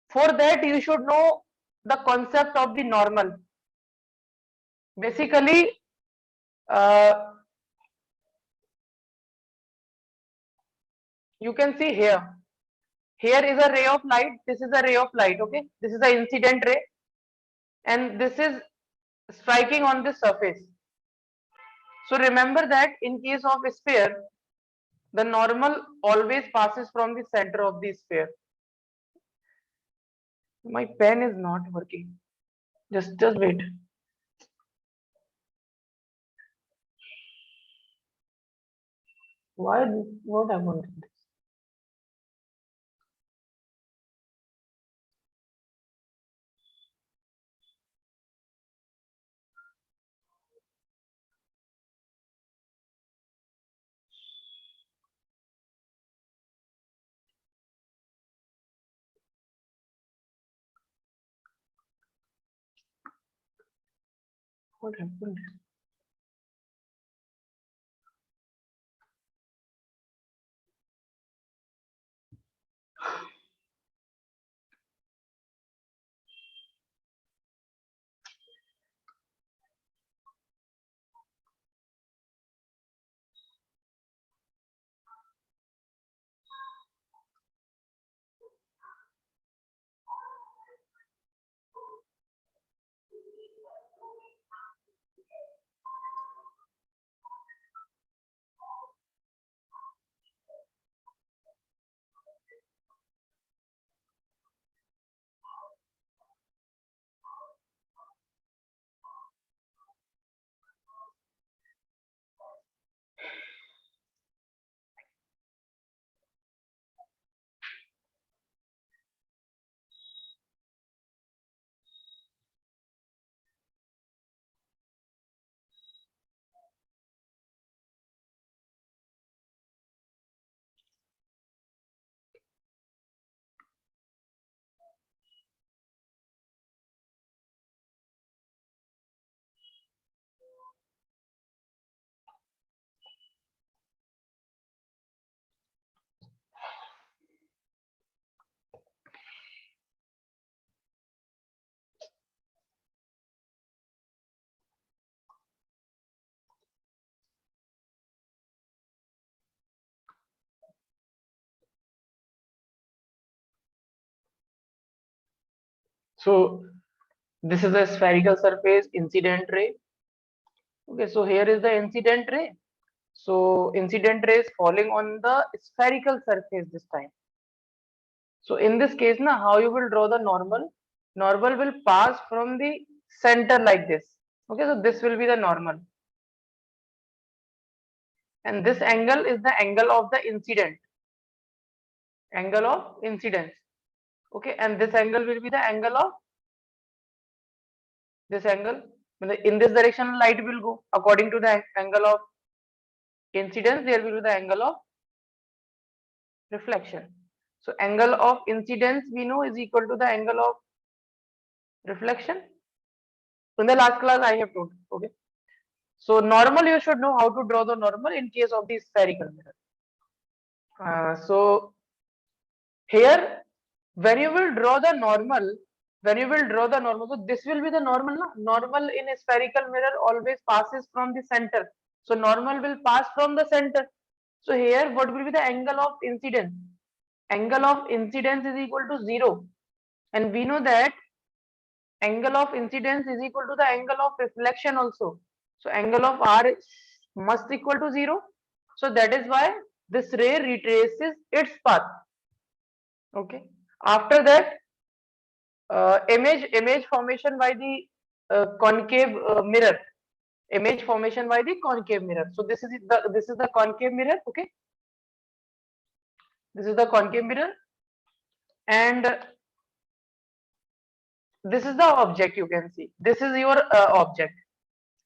For that, you should know the concept of the normal. Basically, you can see here. Here is a ray of light. This is a ray of light. Okay, this is the incident ray, and this is striking on the surface. So remember that in case of a sphere, the normal always passes from the center of the sphere. My pen is not working. Just wait. Why? What happened to this? What happened? So this is a spherical surface incident ray. Okay, so here is the incident ray. So incident ray is falling on the spherical surface this time. So in this case, now how you will draw the normal? Normal will pass from the center like this. Okay, so this will be the normal. And this angle is the angle of the incident. Angle of incidence. Okay, and this angle will be the angle of this angle. In this direction, light will go according to the angle of incidence. There will be the angle of reflection. So angle of incidence we know is equal to the angle of reflection. In the last class I have told. Okay. So normal, you should know how to draw the normal in case of the spherical mirror. So here, when you will draw the normal, so this will be the normal. No? Normal in a spherical mirror always passes from the center. So normal will pass from the center. So here, what will be the angle of incidence? Angle of incidence is equal to 0. And we know that angle of incidence is equal to the angle of reflection also. So angle of R must equal to 0. So that is why this ray retraces its path. Okay. After that, image formation by the concave mirror. Image formation by the concave mirror. So this is the concave mirror. Okay. This is the concave mirror, and this is the object. You can see this is your object,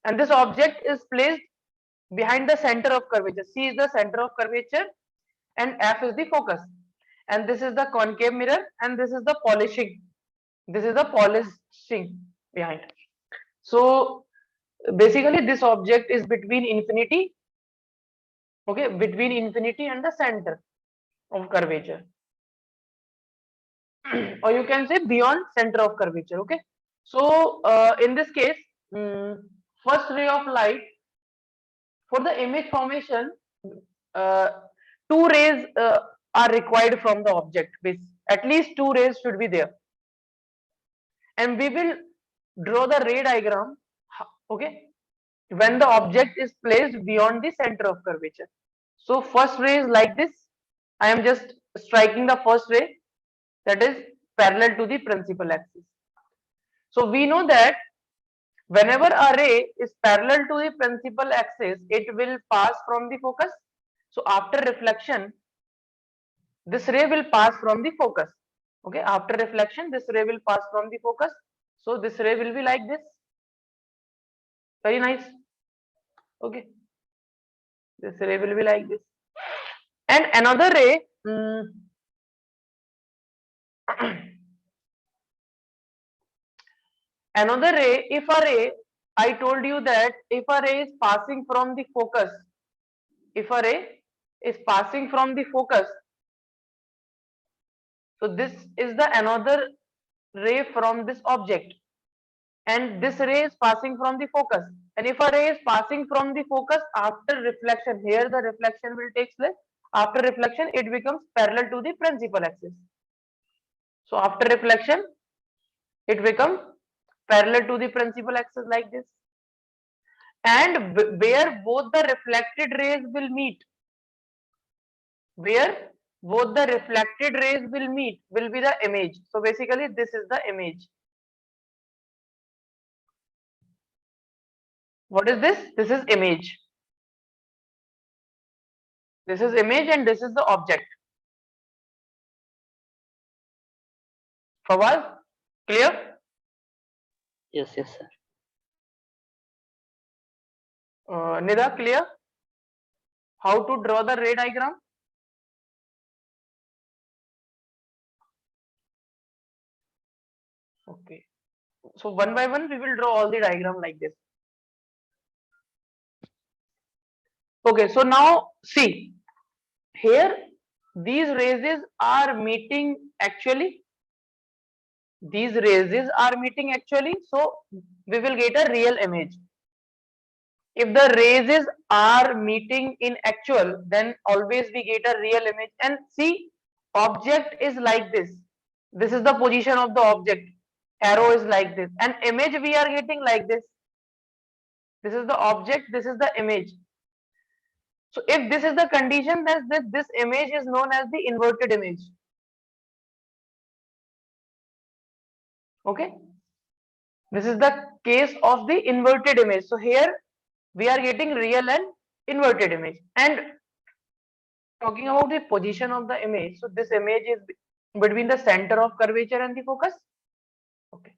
and this object is placed behind the center of curvature. C is the center of curvature, and F is the focus. And this is the concave mirror, and this is the polishing. This is the polishing behind. So basically, this object is between infinity, okay, between infinity and the center of curvature. or you can say beyond center of curvature. Okay, so in this case, first ray of light for the image formation, uh, two rays are required from the object. At least two rays should be there, and we will draw the ray diagram. Okay, when the object is placed beyond the center of curvature. So first ray is like this. I am just striking the first ray, that is parallel to the principal axis. So we know that whenever a ray is parallel to the principal axis, it will pass from the focus. So after reflection, this ray will pass from the focus. Okay, after reflection, this ray will pass from the focus. So this ray will be like this. Very nice. Okay, this ray will be like this. And another ray, another ray, if a ray, I told you that if a ray is passing from the focus, if a ray is passing from the focus, so this is the another ray from this object, and this ray is passing from the focus. And if a ray is passing from the focus after reflection, here the reflection will take place. After reflection, it becomes parallel to the principal axis. So after reflection, it becomes parallel to the principal axis like this. And where both the reflected rays will meet, where both the reflected rays will meet will be the image. So basically this is the image. What is this? This is image. This is image and this is the object. Fawaz, clear? Yes, yes, sir. Nida, clear? How to draw the ray diagram? Okay. So one by one we will draw all the diagram like this. Okay, so now see, here these rays are meeting actually. These rays are meeting actually, so we will get a real image. If the rays are meeting in actual, then always we get a real image. And see, object is like this. This is the position of the object. Arrow is like this. And image we are getting like this. This is the object, this is the image. So if this is the condition, then this image is known as the inverted image. Okay. This is the case of the inverted image. So here we are getting real and inverted image. And talking about the position of the image, so this image is between the center of curvature and the focus. Okay.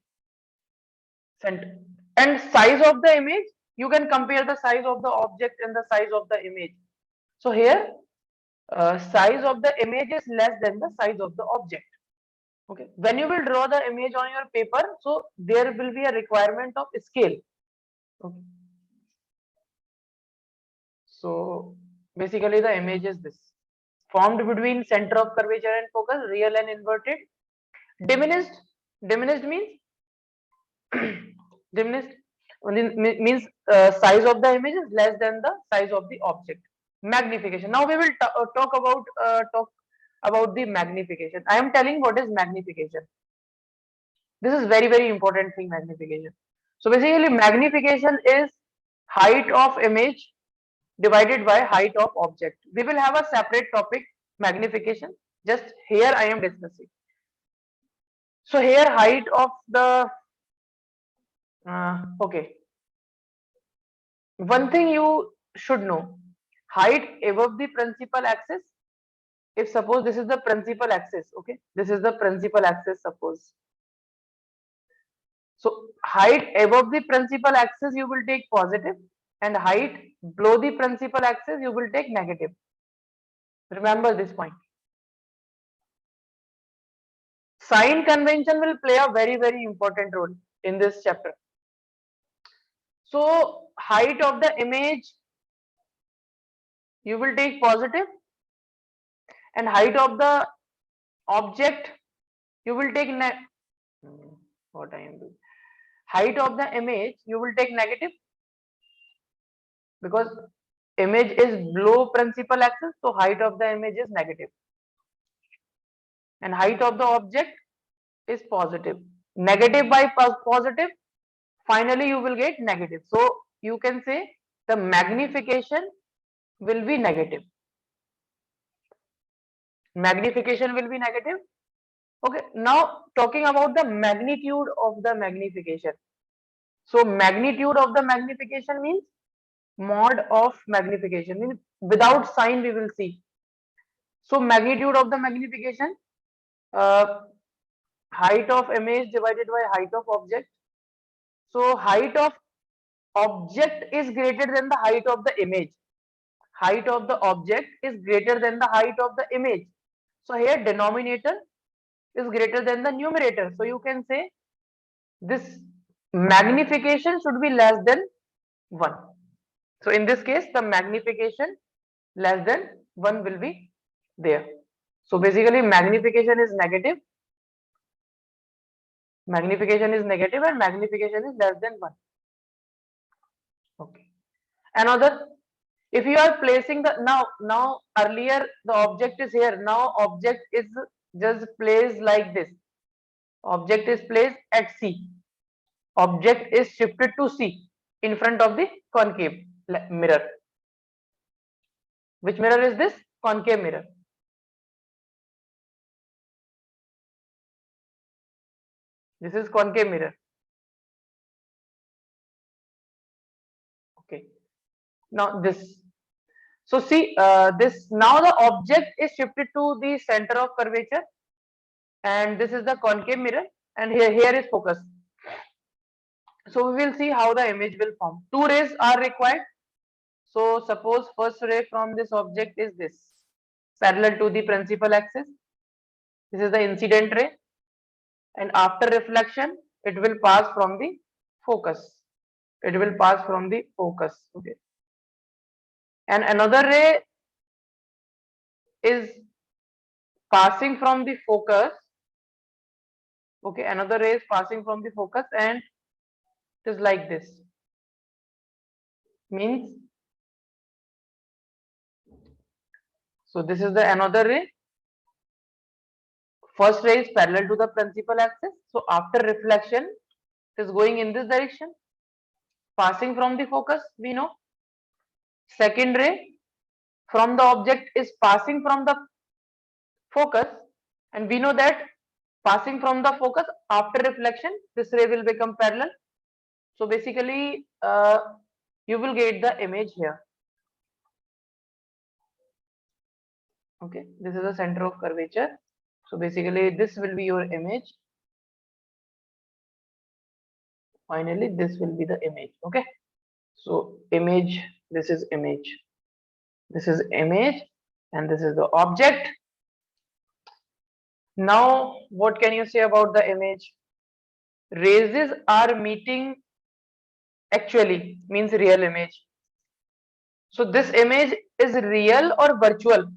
Center. And size of the image, you can compare the size of the object and the size of the image. So here, size of the image is less than the size of the object. Okay. When you will draw the image on your paper, so there will be a requirement of scale. Okay. So basically the image is this, formed between center of curvature and focus, real and inverted. Diminished, diminished means diminished means size of the image is less than the size of the object. Magnification. Now we will talk about the magnification. I am telling what is magnification. This is very important thing, magnification. So basically magnification is height of image divided by height of object. We will have a separate topic, magnification. Just here I am discussing. So here height of the okay. One thing you should know, height above the principal axis. If suppose this is the principal axis, okay, this is the principal axis, suppose. So height above the principal axis you will take positive, and height below the principal axis you will take negative. Remember this point. Sign convention will play a very important role in this chapter. So height of the image you will take positive, and height of the object you will take what I am doing. Height of the image, you will take negative because image is below principal axis, so height of the image is negative. And height of the object is positive. Negative by positive, finally you will get negative. So you can say the magnification will be negative. Magnification will be negative. Okay, now talking about the magnitude of the magnification. So magnitude of the magnification means mod of magnification, means without sign we will see. So magnitude of the magnification, height of image divided by height of object. So height of object is greater than the height of the image. Height of the object is greater than the height of the image. So here denominator is greater than the numerator. So you can say this magnification should be less than 1. So in this case, the magnification less than 1 will be there. So basically magnification is negative. Magnification is negative and magnification is less than 1. Okay. Another, if you are placing the now earlier the object is here, now object is just placed like this. Object is placed at C. Object is shifted to C in front of the concave mirror. Which mirror is this? Concave mirror. This is concave mirror. Okay. Now this. So see, this now the object is shifted to the center of curvature, and this is the concave mirror, and here is focus. So we will see how the image will form. Two rays are required. So suppose first ray from this object is this, parallel to the principal axis. This is the incident ray, and after reflection, it will pass from the focus. It will pass from the focus. Okay. And another ray is passing from the focus. Okay, another ray is passing from the focus, and it is like this. Means, so this is the another ray. First ray is parallel to the principal axis. So after reflection, it is going in this direction, passing from the focus, we know. Second ray from the object is passing from the focus, and we know that passing from the focus after reflection, this ray will become parallel. So basically, you will get the image here. Okay, this is the center of curvature. So basically, this will be your image. Finally, this will be the image. Okay, so image, this is image, this is image, and this is the object. Now, what can you say about the image? Rays are meeting actually, means real image. So this image is real or virtual?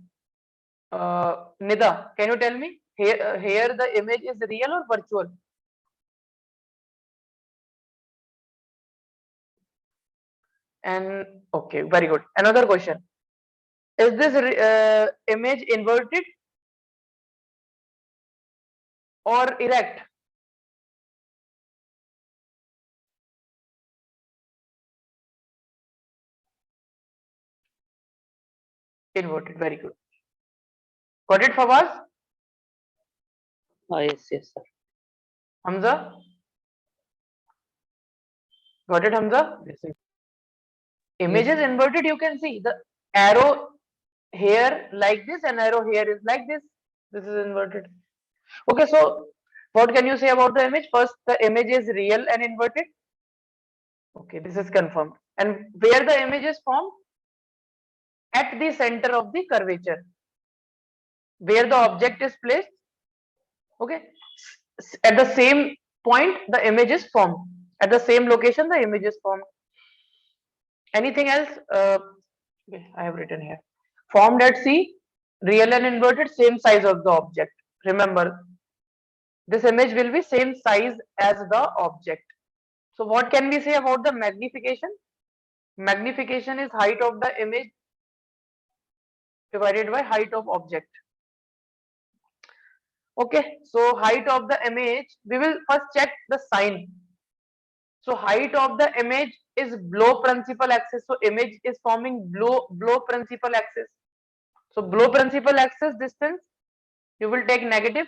Nida, can you tell me? Here the image is real or virtual? And okay, very good. Another question. Is this image inverted or erect? Inverted, very good. Got it, Fawaz? Yes, yes, sir. Hamza? Got it, Hamza? Yes, sir. Image is inverted, you can see the arrow here like this and arrow here is like this. This is inverted. Okay, so what can you say about the image? First, the image is real and inverted. Okay, this is confirmed. And where the image is formed? At the center of the curvature, where the object is placed. Okay, at the same point, the image is formed. At the same location, the image is formed. Anything else? Okay, I have written here. Formed at C, real and inverted, same size of the object. Remember, this image will be same size as the object. So what can we say about the magnification? Magnification is height of the image divided by height of object. Okay, so height of the image, we will first check the sign. So height of the image is below principal axis. So image is forming below principal axis. So below principal axis distance, you will take negative.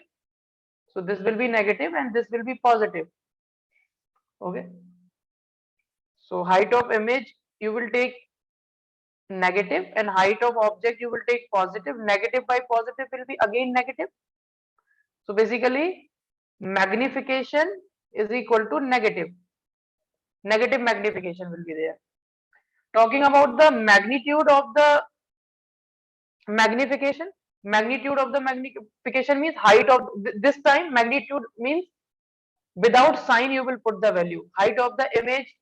So this will be negative and this will be positive. Okay. So height of image you will take negative and height of object you will take positive. Negative by positive will be again negative. So basically magnification is equal to negative. Negative magnification will be there. Talking about the magnitude of the magnification, magnitude of the magnification means height of this time. Magnitude means without sign you will put the value. Height of the image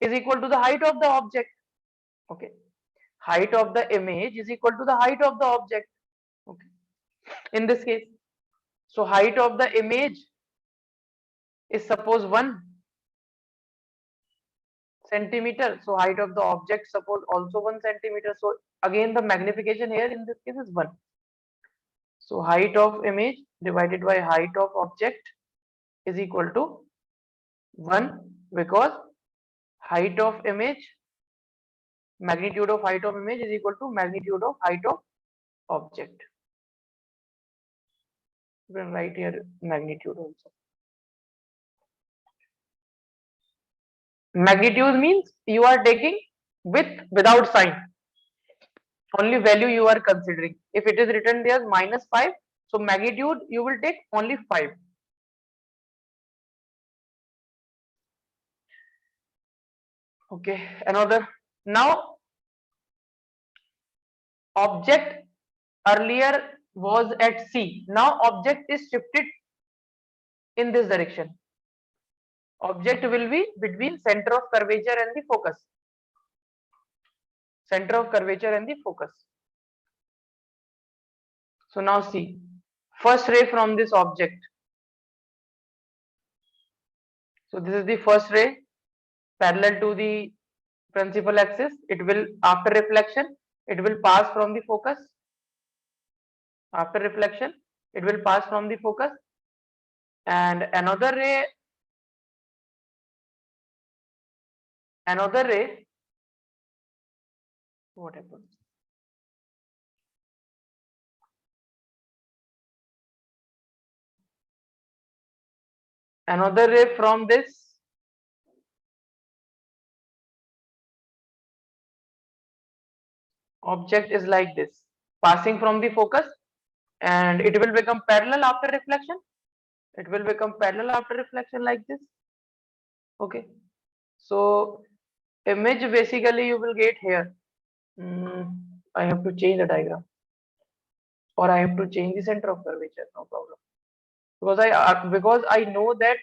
is equal to the height of the object. Okay, height of the image is equal to the height of the object. Okay, in this case, so height of the image is suppose 1 centimeter. So height of the object suppose also 1 centimeter. So again the magnification here in this case is 1. So height of image divided by height of object is equal to 1, because height of image, magnitude of height of image is equal to magnitude of height of object. You can write here magnitude also. Magnitude means you are taking without sign. Only value you are considering. If it is written there as -5, so magnitude you will take only 5. Okay, another. Now object earlier was at C. Now object is shifted in this direction. Object will be between center of curvature and the focus. Center of curvature and the focus. So now see, first ray from this object. So this is the first ray parallel to the principal axis. It will, after reflection, it will pass from the focus. After reflection, it will pass from the focus, and another ray what happens? Another ray from this object is like this, passing from the focus, and it will become parallel after reflection. It will become parallel after reflection like this. Okay, so image basically you will get here. I have to change the diagram, or I have to change the center of curvature, no problem, because I know that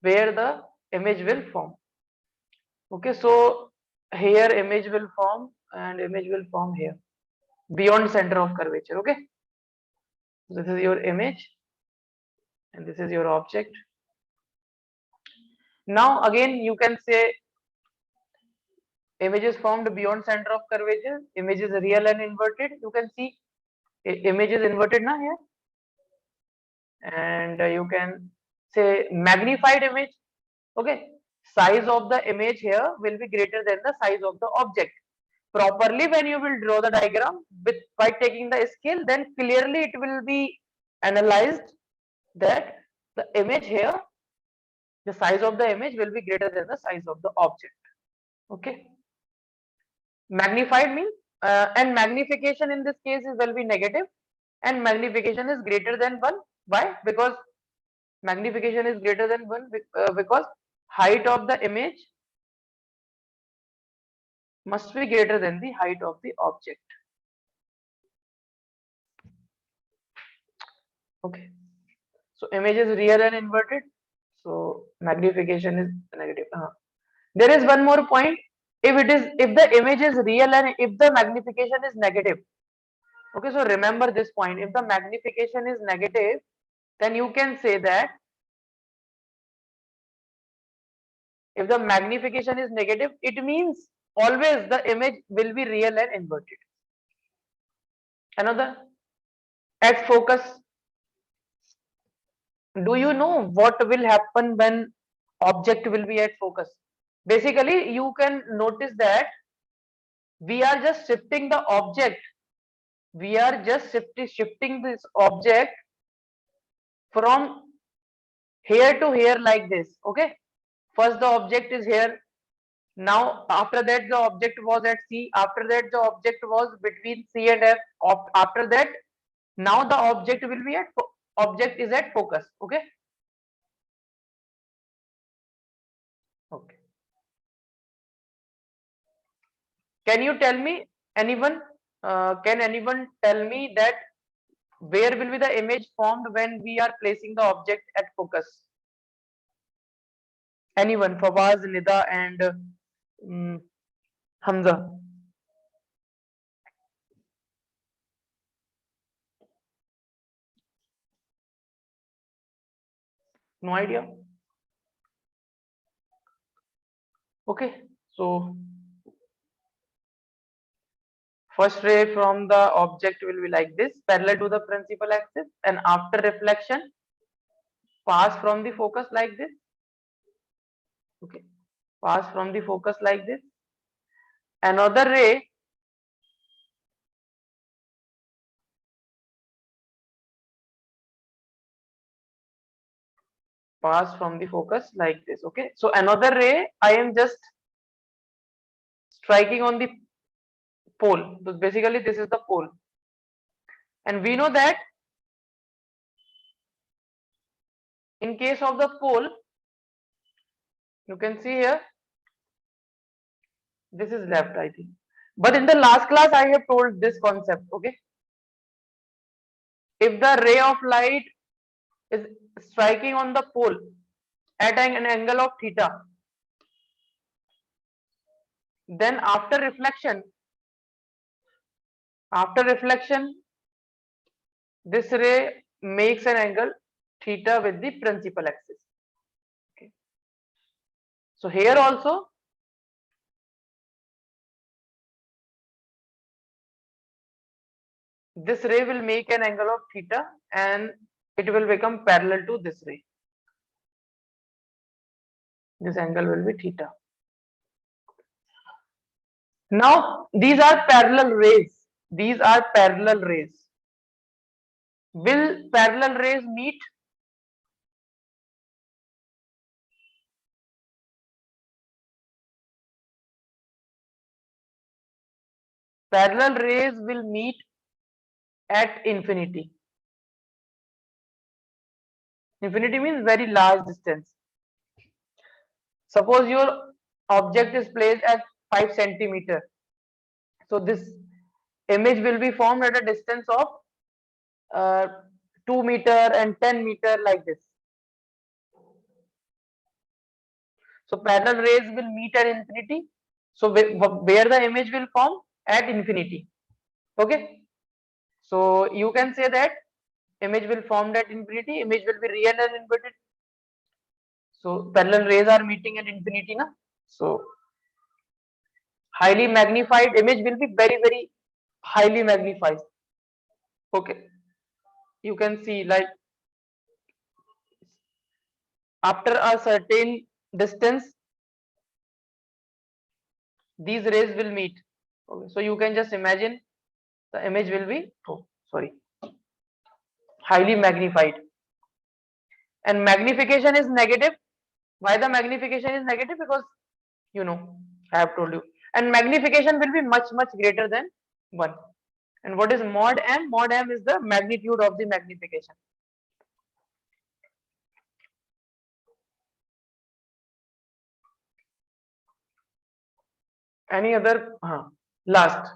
where the image will form. Okay, so here image will form and image will form here beyond center of curvature. Okay, this is your image and this is your object. Now again you can say image is formed beyond center of curvature. Image is real and inverted. You can see image is inverted now here, and you can say magnified image. Okay, size of the image here will be greater than the size of the object. Properly, when you will draw the diagram by taking the scale, then clearly it will be analyzed that the image here, the size of the image will be greater than the size of the object. Okay, magnified means and magnification in this case will be negative, and magnification is greater than 1. Why? Because magnification is greater than 1 because height of the image must be greater than the height of the object. Okay, so image is real and inverted, so magnification is negative. There is one more point. If the image is real and if the magnification is negative. Okay, so remember this point. If the magnification is negative, then you can say that if the magnification is negative, it means always the image will be real and inverted. Another, at focus, do you know what will happen when object will be at focus? Basically, you can notice that we are just shifting the object. We are just shifting this object from here to here like this. Okay. First, the object is here. Now, after that, the object was at C. After that, the object was between C and F. After that, now the object will be at object is at focus. Okay. Okay. Can you tell me anyone? Can anyone tell me that where will be the image formed when we are placing the object at focus? Anyone? Fawaz, Nida, and Hamza. No idea. Okay. So first ray from the object will be like this, parallel to the principal axis, and after reflection, pass from the focus like this. Okay. Pass from the focus like this. Another ray pass from the focus like this. Okay. So another ray, I am just striking on the pole. So basically, this is the pole. And we know that in case of the pole, you can see here, this is left, I think. But in the last class, I have told this concept. Okay. If the ray of light is striking on the pole at an angle of theta, then after reflection, this ray makes an angle theta with the principal axis. Okay. So here also, this ray will make an angle of theta and it will become parallel to this ray. This angle will be theta. Now, these are parallel rays. These are parallel rays. Will parallel rays meet? Parallel rays will meet at infinity. Infinity means very large distance. Suppose your object is placed at 5 centimeter. So this image will be formed at a distance of 2 meter and 10 meter like this. So parallel rays will meet at infinity. So where the image will form? At infinity. Okay. So you can say that image will form at infinity, image will be real and inverted. So parallel rays are meeting at infinity, na? So highly magnified image will be very, very highly magnified. Okay. You can see like after a certain distance, these rays will meet. Okay. So you can just imagine the image will be, highly magnified. And magnification is negative. Why the magnification is negative? Because you know, I have told you. And magnification will be much, much greater than 1. And what is mod m? Mod m is the magnitude of the magnification. Any other? Last.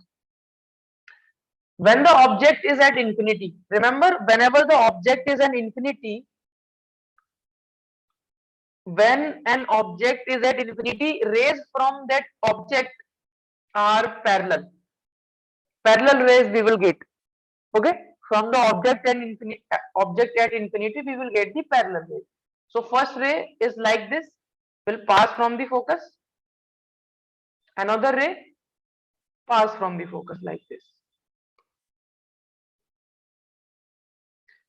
When the object is at infinity, remember, whenever the object is at infinity, when an object is at infinity, rays from that object are parallel. Parallel rays we will get. Okay. from the object at infinity, we will get the parallel ray. So first ray is like this, will pass from the focus. Another ray pass from the focus like this.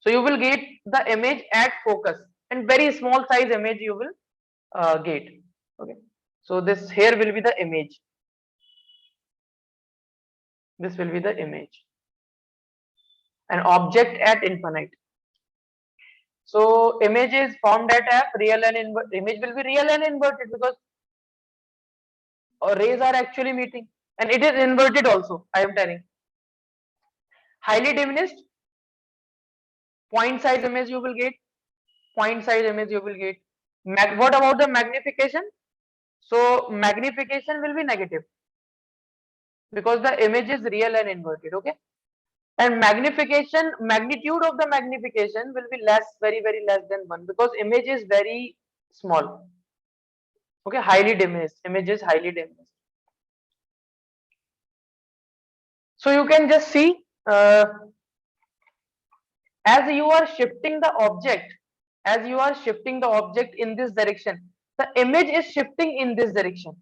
So you will get the image at focus, and very small size image you will get. Okay. So this here will be the image. This will be the image. An object at infinite. So image is formed at F, real and inverted. Image will be real and inverted because rays are actually meeting, and it is inverted also. I am telling. Highly diminished, point size image you will get. Point size image you will get. What about the magnification? So magnification will be negative because the image is real and inverted. Okay. And magnification, magnitude of the magnification will be less, very less than 1 because image is very small. Okay, highly diminished. Image is highly diminished. So you can just see as you are shifting the object, in this direction, the image is shifting in this direction.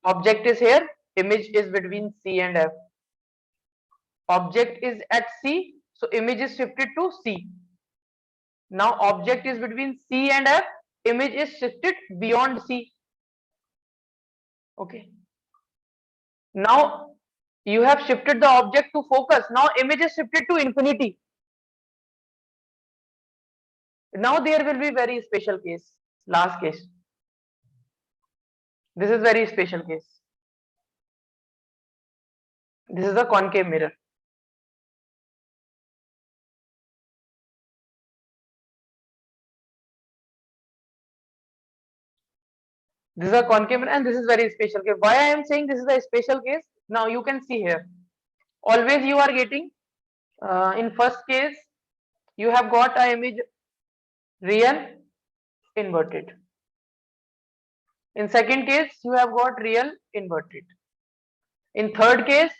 Object is here, image is between C and F. Object is at C, so image is shifted to C. Now object is between C and F, image is shifted beyond C. Okay. Now you have shifted the object to focus. Now image is shifted to infinity. Now there will be very special case, last case. This is very special case. This is a concave mirror. This is a concave mirror and this is very special case. Why I am saying this is a special case? Now you can see here. Always you are getting, in first case, you have got a image real inverted. In second case, you have got real inverted. In third case,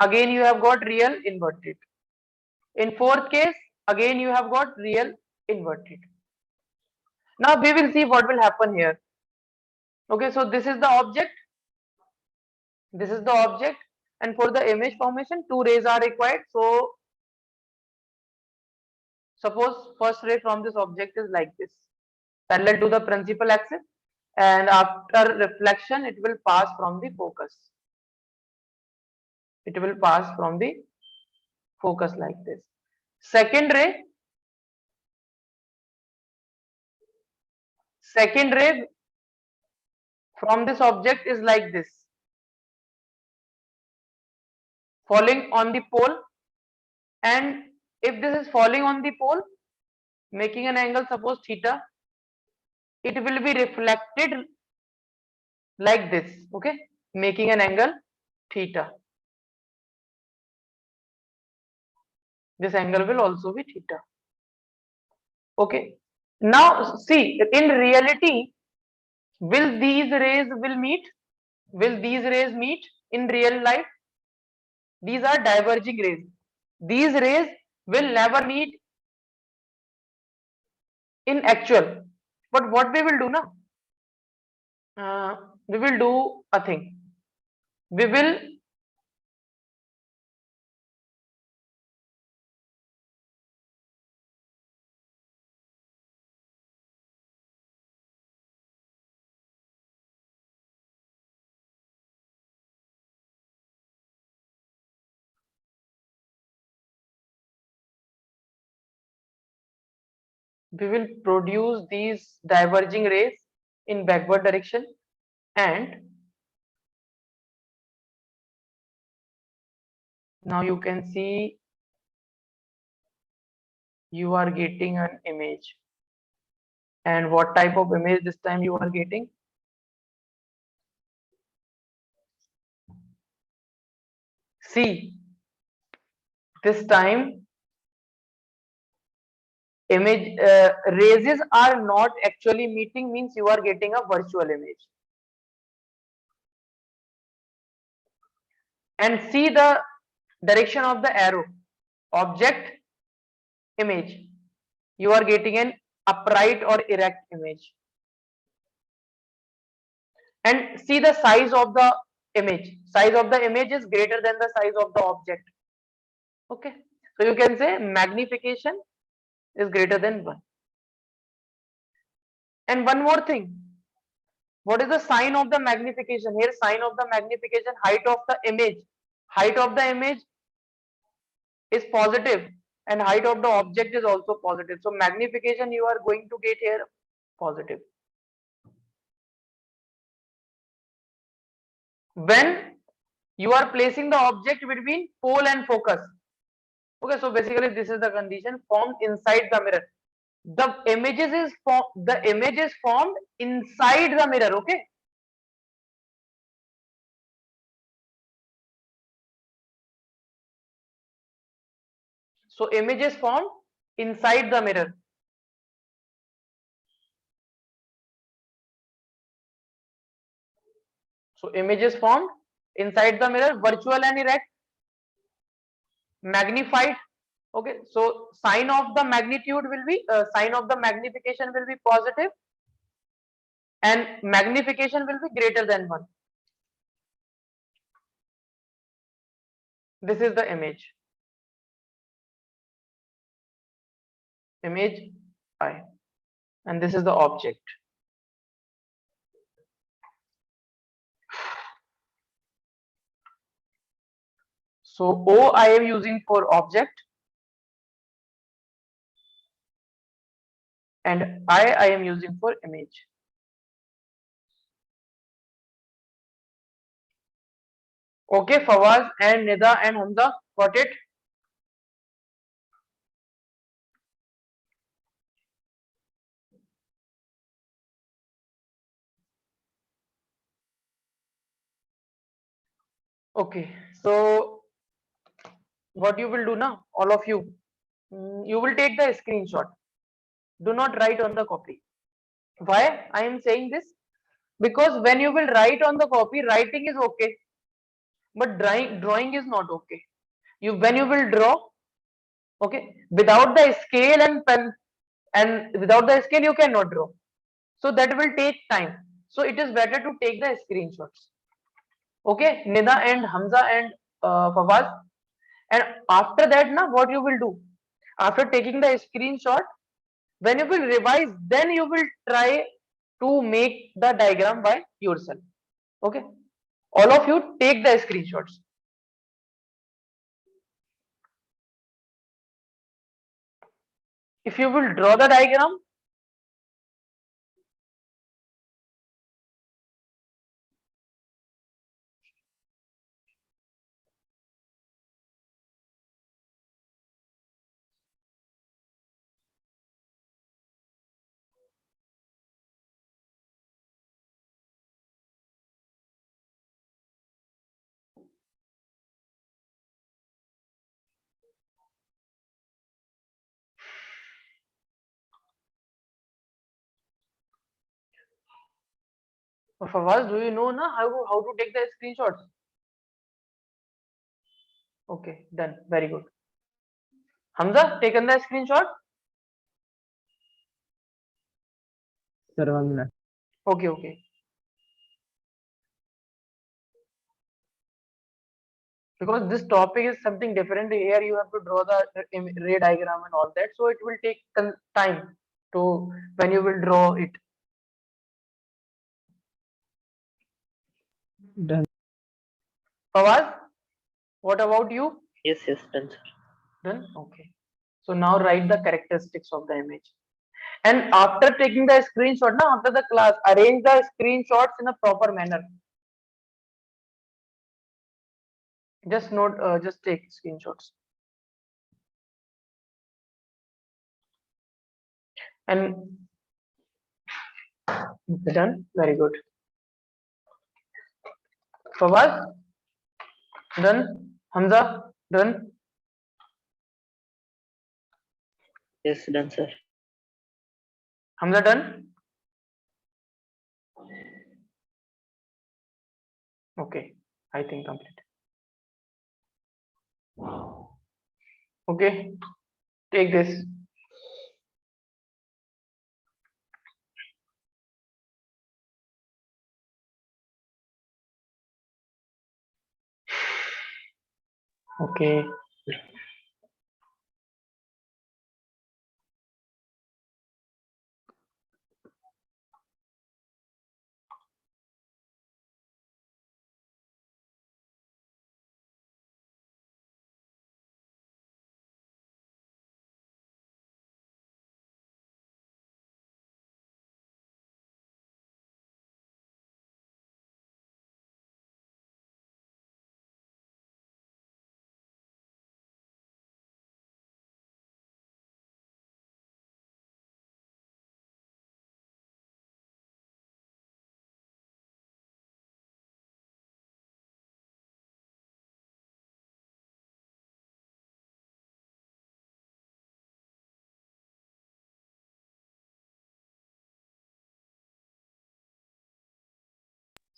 again you have got real inverted. In fourth case, again you have got real inverted. Now we will see what will happen here. Okay, so this is the object. This is the object, and for the image formation, 2 rays are required. So suppose first ray from this object is like this, parallel to the principal axis, and after reflection, it will pass from the focus. It will pass from the focus like this. Second ray from this object is like this, falling on the pole, and if this is falling on the pole, making an angle, suppose theta, it will be reflected like this. Okay, making an angle theta. This angle will also be theta. Okay, now see, in reality, will these rays meet? Will these rays meet in real life? These are diverging rays. These rays will never meet in actual. But what we will do now? We will do a thing. We will produce these diverging rays in backward direction, and now you can see you are getting an image. And what type of image this time you are getting? See, this time image rays are not actually meeting, means you are getting a virtual image. And see the direction of the arrow. object, image. You are getting an upright or erect image. And see the size of the image. Size of the image is greater than the size of the object. Okay. So you can say magnification is greater than 1. And one more thing. What is the sign of the magnification? Here, sign of the magnification, height of the image. Height of the image is positive and height of the object is also positive. So magnification you are going to get here positive. When you are placing the object between pole and focus. Okay, so basically this is the condition formed inside the mirror. The image is formed inside the mirror. Okay. So image is formed inside the mirror. So image is formed inside the mirror, virtual and erect, magnified. Okay, so sign of the magnitude will be sign of the magnification will be positive and magnification will be greater than 1. This is the image I, and this is the object. So O I am using for object and I am using for image. Okay, Fawaz and Nida and Hamza, got it? Okay, so what you will do now, all of you, you will take the screenshot. Do not write on the copy. Why I am saying this? Because when you will write on the copy, writing is okay, but drawing is not okay. When you will draw, okay, without the scale and pen, and without the scale you cannot draw. So that will take time. So it is better to take the screenshots. Okay, Nida and Hamza and Fawaz. And after that, now what you will do? After taking the screenshot, when you will revise, then you will try to make the diagram by yourself. Okay, all of you take the screenshots. If you will draw the diagram, Fawaz, do you know na how to take the screenshots? Okay, done. Very good. Hamza, taken the screenshot? Sir, 1 minute. Okay, okay. Because this topic is something different. Here you have to draw the ray diagram and all that. So it will take time to when you will draw it. Done. Fawaz, what about you? Yes, done, sir. Done? Okay. So now write the characteristics of the image. And after taking the screenshot, now after the class, arrange the screenshots in a proper manner. Just note, just take screenshots. And done. Very good. Fawaz, done. Hamza, done. Yes, done, sir. Hamza, done. Okay, I think complete. Okay, take this. Okay.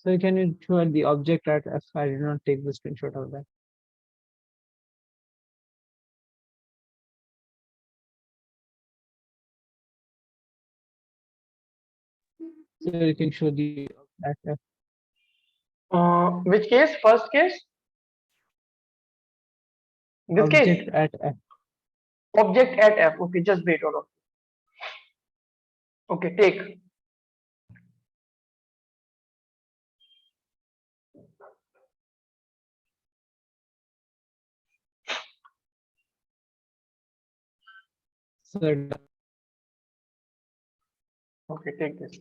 So can you show the object at F? I did not take the screenshot of that. So you can show the at F. Which case? First case? This Object case? at F. Object at F. Okay, just wait. Hold on. Okay, take. So Okay, take this.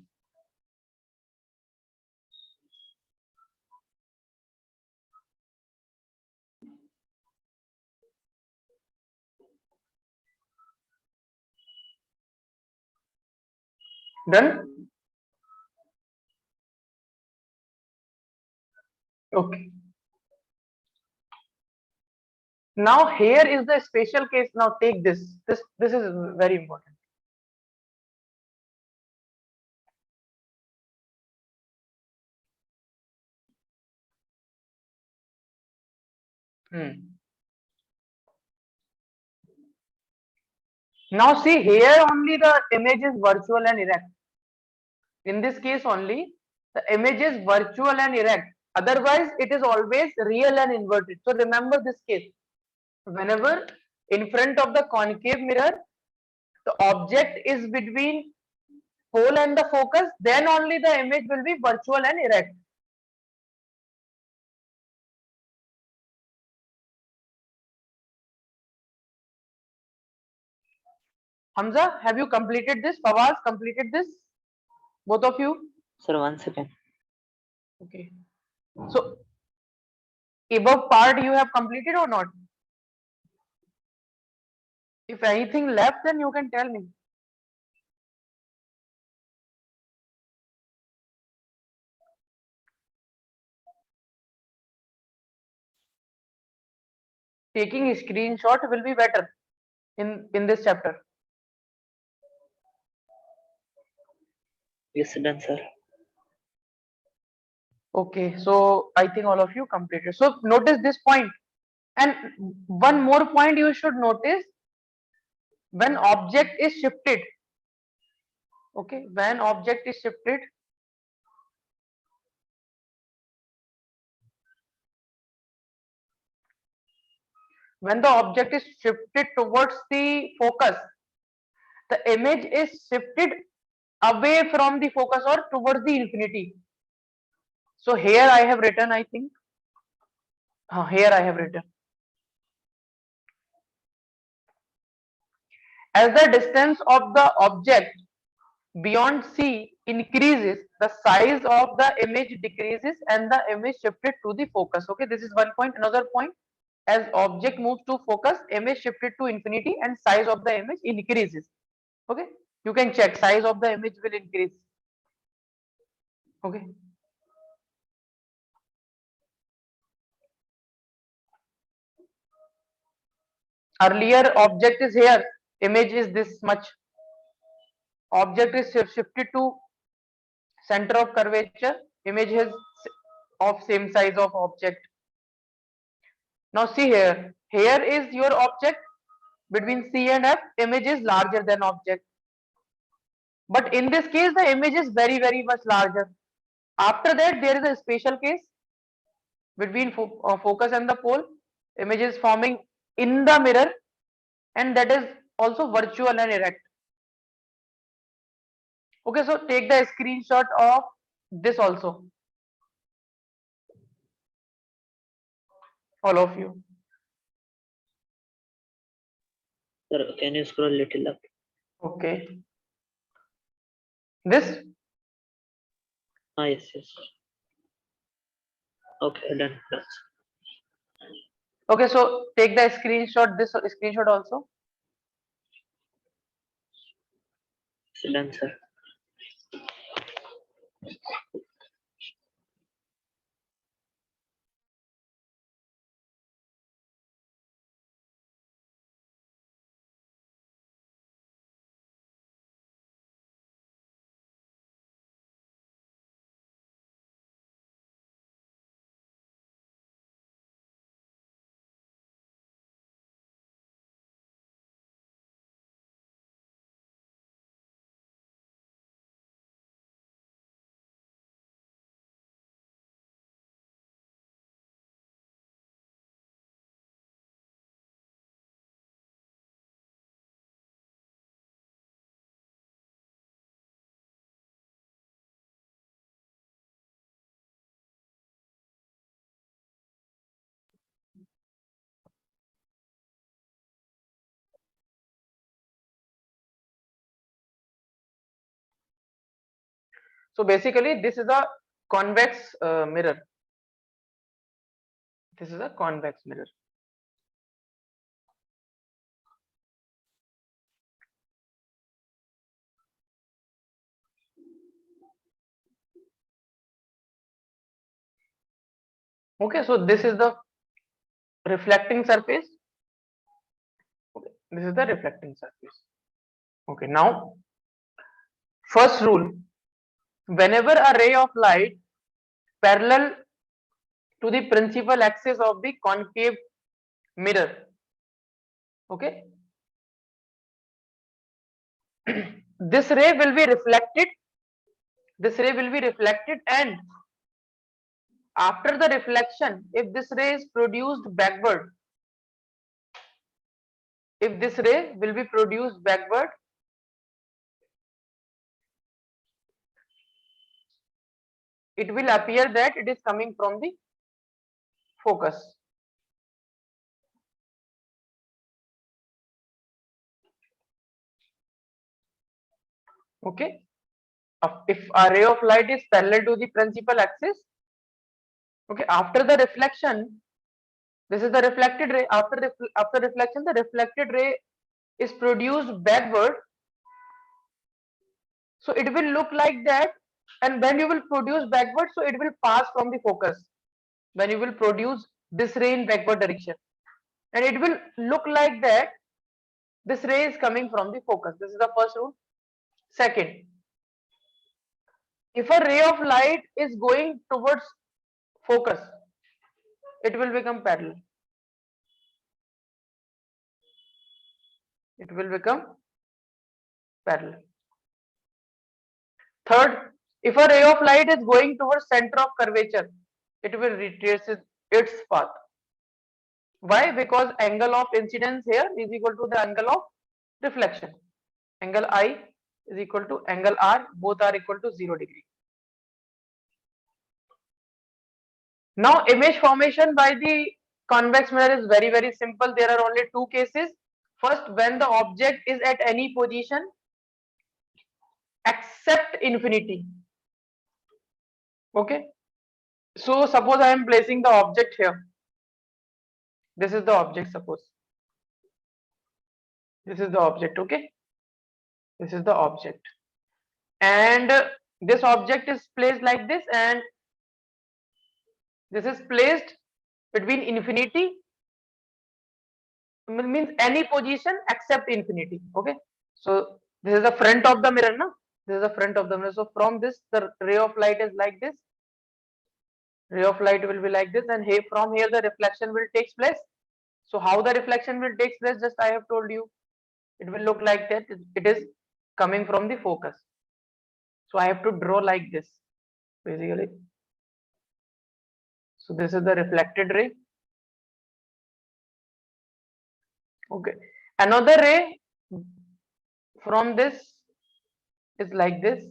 Done? Okay. Now here is the special case. Now take this. This is very important. Now see here only the image is virtual and erect. In this case only the image is virtual and erect. Otherwise it is always real and inverted. So remember this case. Whenever in front of the concave mirror the object is between pole and the focus, then only the image will be virtual and erect. Hamza, have you completed this? Fawaz completed this? Both of you? Sir, 1 second. Okay. So above part you have completed or not? If anything left, then you can tell me. Taking a screenshot will be better in this chapter. Yes, done, sir. Okay, so I think all of you completed. So notice this point. And one more point you should notice, when object is shifted. Okay, when object is shifted, when the object is shifted towards the focus, the image is shifted away from the focus or towards the infinity. So here I have written, I think, here I have written, as the distance of the object beyond C increases, the size of the image decreases and the image shifted to the focus. Okay, this is one point. Another point, as object moves to focus, image shifted to infinity and size of the image increases. Okay, you can check, size of the image will increase. Okay. Earlier object is here, image is this much. Object is shifted to center of curvature, image is of same size of object. Now see here, here is your object between C and F, image is larger than object. But in this case, the image is very, very much larger. After that, there is a special case between focus and the pole. Image is forming in the mirror, and that is also virtual and erect. Okay, so take the screenshot of this also, all of you. Sir, can you scroll little up? Okay. This? Yes, yes. Okay, done. Okay, so take the screenshot, this screenshot also. Done, sir. So basically, this is a convex mirror. This is a convex mirror. Okay, so this is the reflecting surface. Okay, this is the reflecting surface. Okay, now first rule: whenever a ray of light parallel to the principal axis of the concave mirror, okay, this ray will be reflected. This ray will be reflected, and after the reflection, if this ray is produced backward, if this ray will be produced backward, it will appear that it is coming from the focus. Okay, if a ray of light is parallel to the principal axis, okay, after the reflection, this is the reflected ray. After reflection, the reflected ray is produced backward, so it will look like that. And when you will produce backward, so it will pass from the focus. When you will produce this ray in backward direction, and it will look like that this ray is coming from the focus. This is the first rule. Second, if a ray of light is going towards focus, it will become parallel. It will become parallel. Third, if a ray of light is going towards center of curvature, it will retrace its path. Why? Because angle of incidence here is equal to the angle of reflection. Angle I is equal to angle R, both are equal to 0 degree. Now image formation by the convex mirror is very, very simple. There are only two cases. First, when the object is at any position except infinity. Okay, so suppose I am placing the object here. This is the object, suppose. This is the object, okay? This is the object. And this object is placed like this, and this is placed between infinity, means any position except infinity. Okay, so this is the front of the mirror, no? This is the front of the mirror. So from this, the ray of light is like this. Ray of light will be like this, and here from here the reflection will take place. So how the reflection will take place, just I have told you, it will look like that. It is coming from the focus. So I have to draw like this basically. So this is the reflected ray. Okay, another ray from this is like this.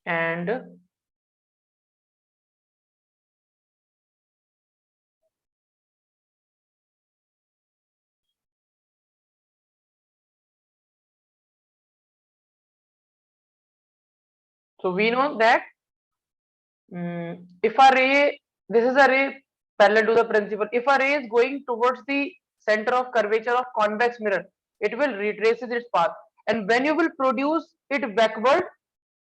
And so we know that if a ray, this is a ray parallel to the principal. If a ray is going towards the center of curvature of convex mirror, it will retrace its path. And when you will produce it backward,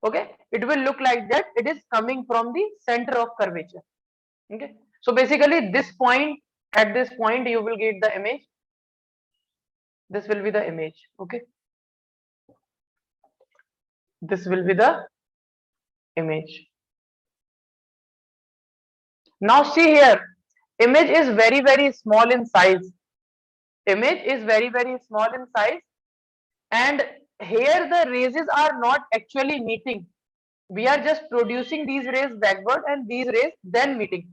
okay, it will look like that. It is coming from the center of curvature. Okay, so basically this point, at this point you will get the image. This will be the image. Okay, this will be the image. Now see here, image is very small in size. Image is very small in size, and here the rays are not actually meeting. We are just producing these rays backward and these rays then meeting.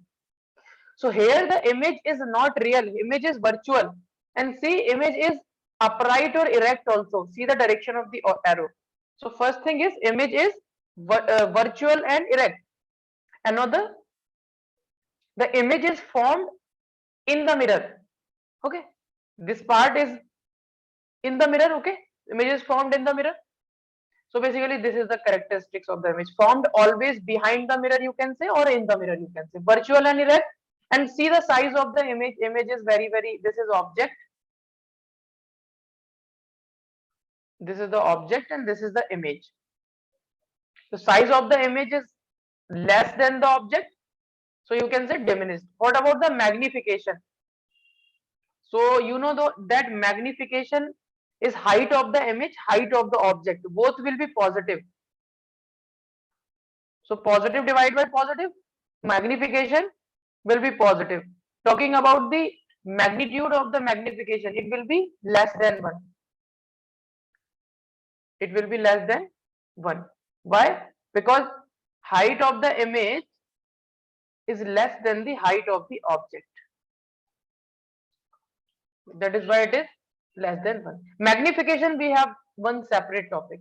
So here the image is not real, image is virtual. And see, image is upright or erect also. See the direction of the arrow. So first thing is image is virtual and erect. Another, the image is formed in the mirror. Okay, this part is in the mirror. Okay, image is formed in the mirror. So basically this is the characteristics of the image, formed always behind the mirror, you can say, or in the mirror, you can say, virtual and erect. And see the size of the image. Image is very, this is object, this is the object, and this is the image. The size of the image is less than the object, so you can say diminished. What about the magnification? So you know that magnification is height of the image, height of the object, both will be positive. So positive divided by positive, magnification will be positive. Talking about the magnitude of the magnification, it will be less than 1. It will be less than 1. Why? Because height of the image is less than the height of the object. That is why it is less than 1. Magnification, we have one separate topic.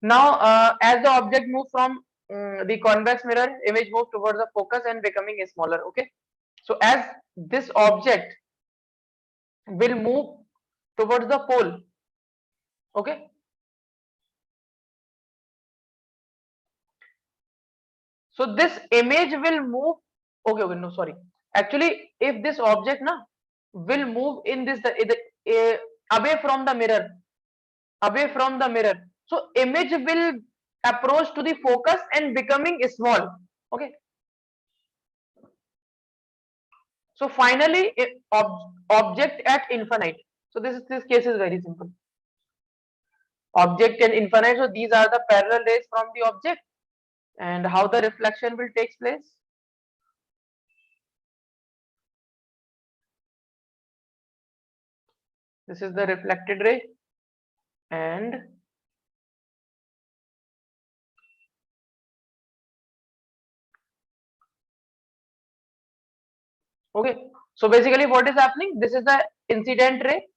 Now, as the object moves from the convex mirror, image moves towards the focus and becoming smaller. Okay, so as this object will move towards the pole, okay, so this image will move. Okay, no, sorry. Actually, if this object will move in this away from the mirror, so image will approach to the focus and becoming small. Okay, so finally object at infinite. So this case is very simple. Object and infinite, so these are the parallel rays from the object. And how the reflection will take place? This is the reflected ray, and okay, so basically what is happening? This is the incident ray,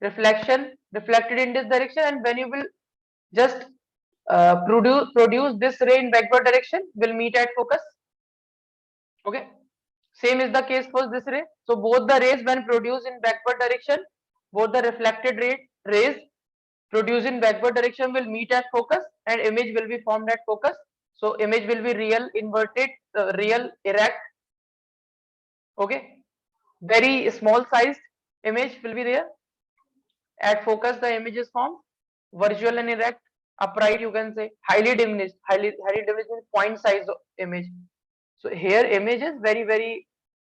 reflection reflected in this direction, and when you will just produce this ray in backward direction, will meet at focus. Okay, same is the case for this ray. So both the rays, when produced in backward direction, both the reflected rays produced in backward direction will meet at focus, and image will be formed at focus. So image will be real inverted, real erect. Okay, very small sized image will be there. At focus the image is formed, virtual and erect, upright, you can say, highly diminished. Highly diminished means point size image. So here image is very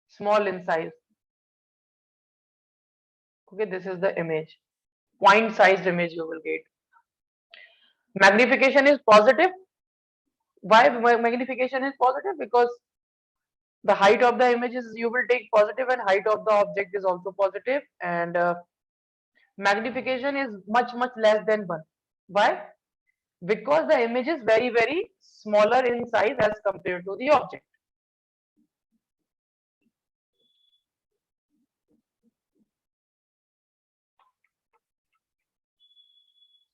small in size. Okay, this is the image, point sized image you will get. Magnification is positive, Why magnification is positive? Because the height of the image is, you will take positive, and height of the object is also positive, and magnification is much less than 1. Why? Because the image is very smaller in size as compared to the object.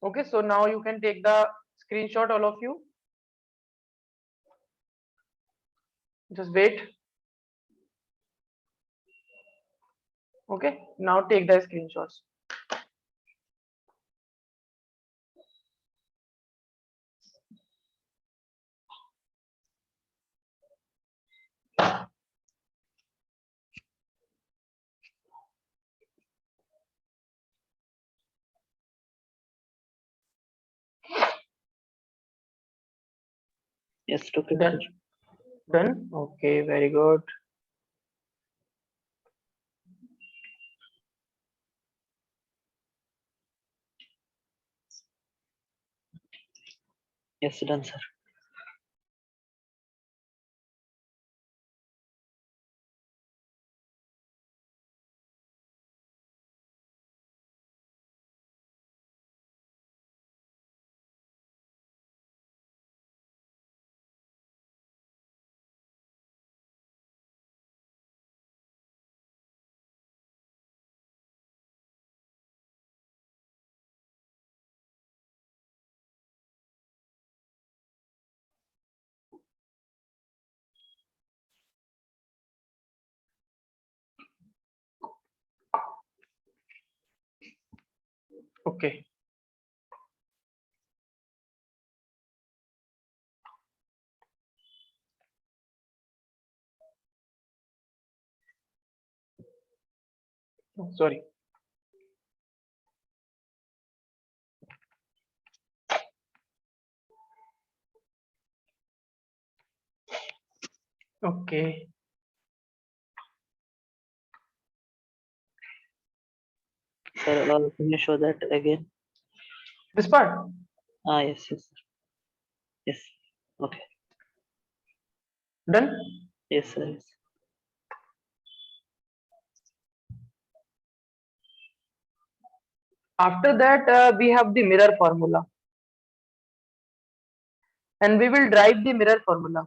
Okay, so now you can take the screenshot, all of you. Just wait. Okay, now take the screenshots. Yes, took it. Done. Done. Okay, very good. Yes, done, sir. Okay. Oh, sorry. Okay. Sir, can you show that again? This part. Yes, yes, sir. Yes. Okay. Done. Yes, sir. Yes. After that, we have the mirror formula, and we will derive the mirror formula.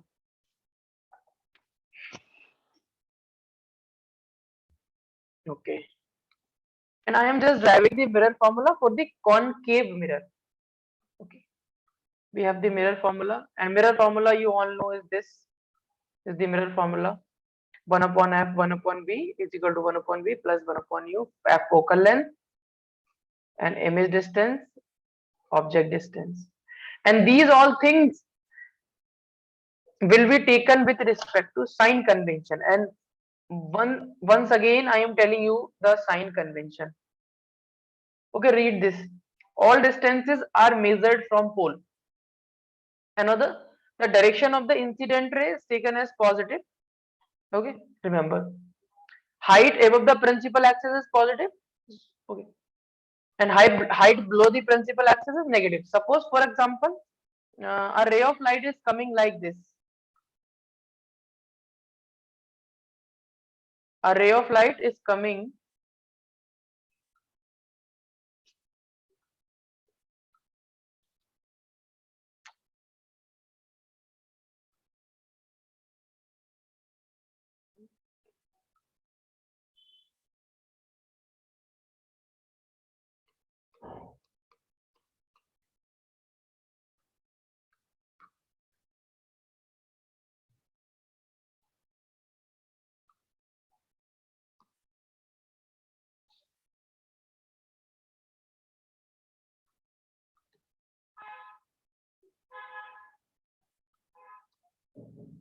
Okay. And I am just driving the mirror formula for the concave mirror. Okay. We have the mirror formula, and mirror formula you all know is this. Is the mirror formula. 1 upon f 1 upon v is equal to 1 upon v plus 1 upon u. F focal length and image distance, object distance. And these all things will be taken with respect to sign convention. And once again, I am telling you the sign convention. Okay, read this. All distances are measured from pole. Another, the direction of the incident ray is taken as positive. Okay, remember. Height above the principal axis is positive. Okay. And height below the principal axis is negative. Suppose, for example, a ray of light is coming like this. A ray of light is coming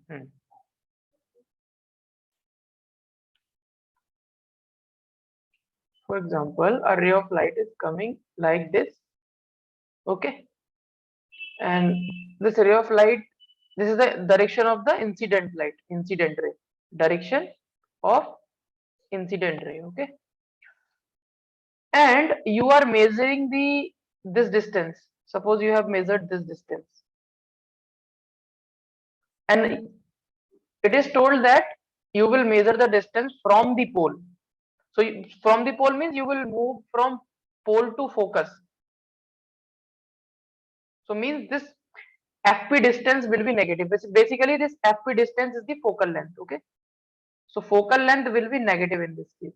Hmm. For example, a ray of light is coming like this. Okay. And this ray of light, this is the direction of the incident light, incident ray. Direction of incident ray. Okay. And you are measuring this distance. Suppose you have measured this distance. and it is told that you will measure the distance from the pole. So from the pole means you will move from pole to focus. So means this FP distance will be negative. Basically, this FP distance is the focal length. Okay. So focal length will be negative in this case.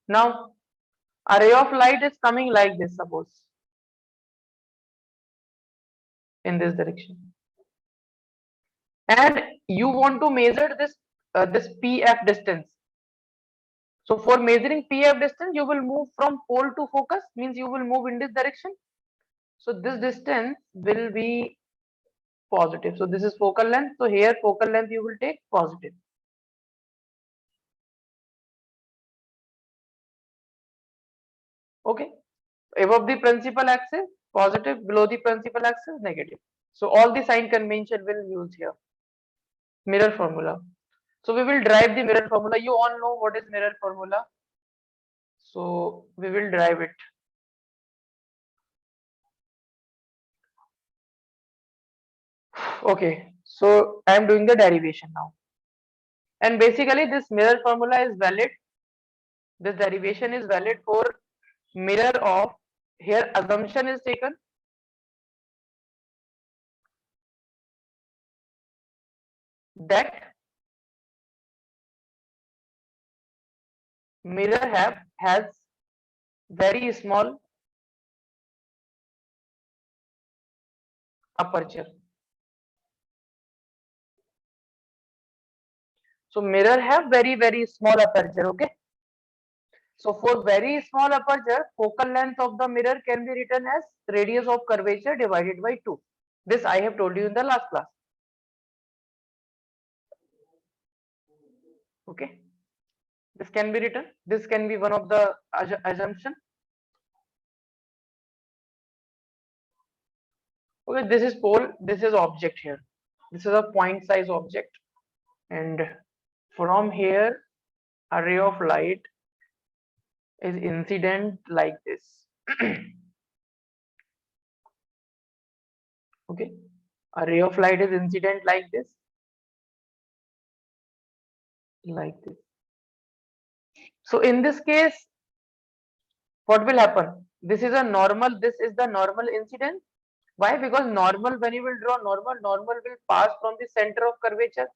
Now, a ray of light is coming like this, suppose, in this direction, and you want to measure this PF distance. So for measuring PF distance, you will move from pole to focus, means you will move in this direction. So this distance will be positive. So this is focal length. So here focal length you will take positive. Okay. Above the principal axis, positive. Below the principal axis, negative. So all the sign convention will use here. Mirror formula. So we will derive the mirror formula. You all know what is mirror formula. So we will derive it. Okay. So I am doing the derivation now. And basically this mirror formula is valid. This derivation is valid for mirror of, here assumption is taken that mirror has very small aperture. So mirror have very small aperture. Okay. So for very small aperture, focal length of the mirror can be written as radius of curvature divided by 2. This I have told you in the last class. Okay. This can be written. This can be one of the assumption. Okay, this is pole, this is object here. This is a point size object, and from here a ray of light is incident like this. Okay, a ray of light is incident like this, like this. So in this case, what will happen? This is a normal, this is the normal incident. Why? Because normal, when you will draw normal, normal will pass from the center of curvature.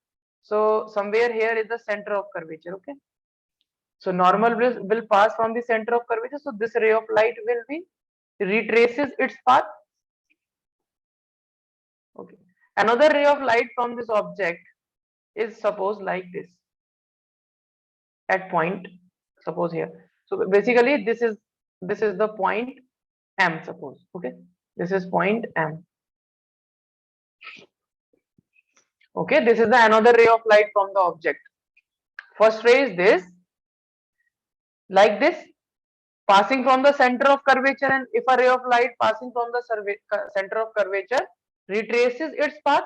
So somewhere here is the center of curvature. Okay. So normal will pass from the center of curvature. So this ray of light will be retraces its path. Okay. Another ray of light from this object is suppose like this at point, suppose here. So basically this is the point M, suppose. Okay. This is point M. Okay. This is the another ray of light from the object. First ray is this, like this, passing from the center of curvature, and if a ray of light passing from the center of curvature retraces its path.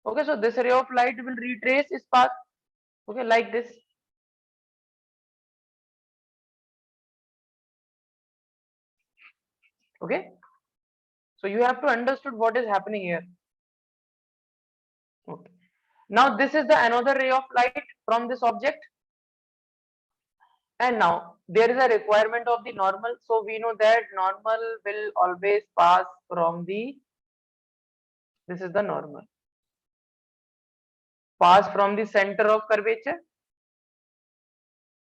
Okay, so this ray of light will retrace its path. Okay, like this. Okay, so you have to understood what is happening here. Okay, now this is the another ray of light from this object, and now there is a requirement of the normal. So we know that normal will always pass from the, this is the normal, pass from the center of curvature.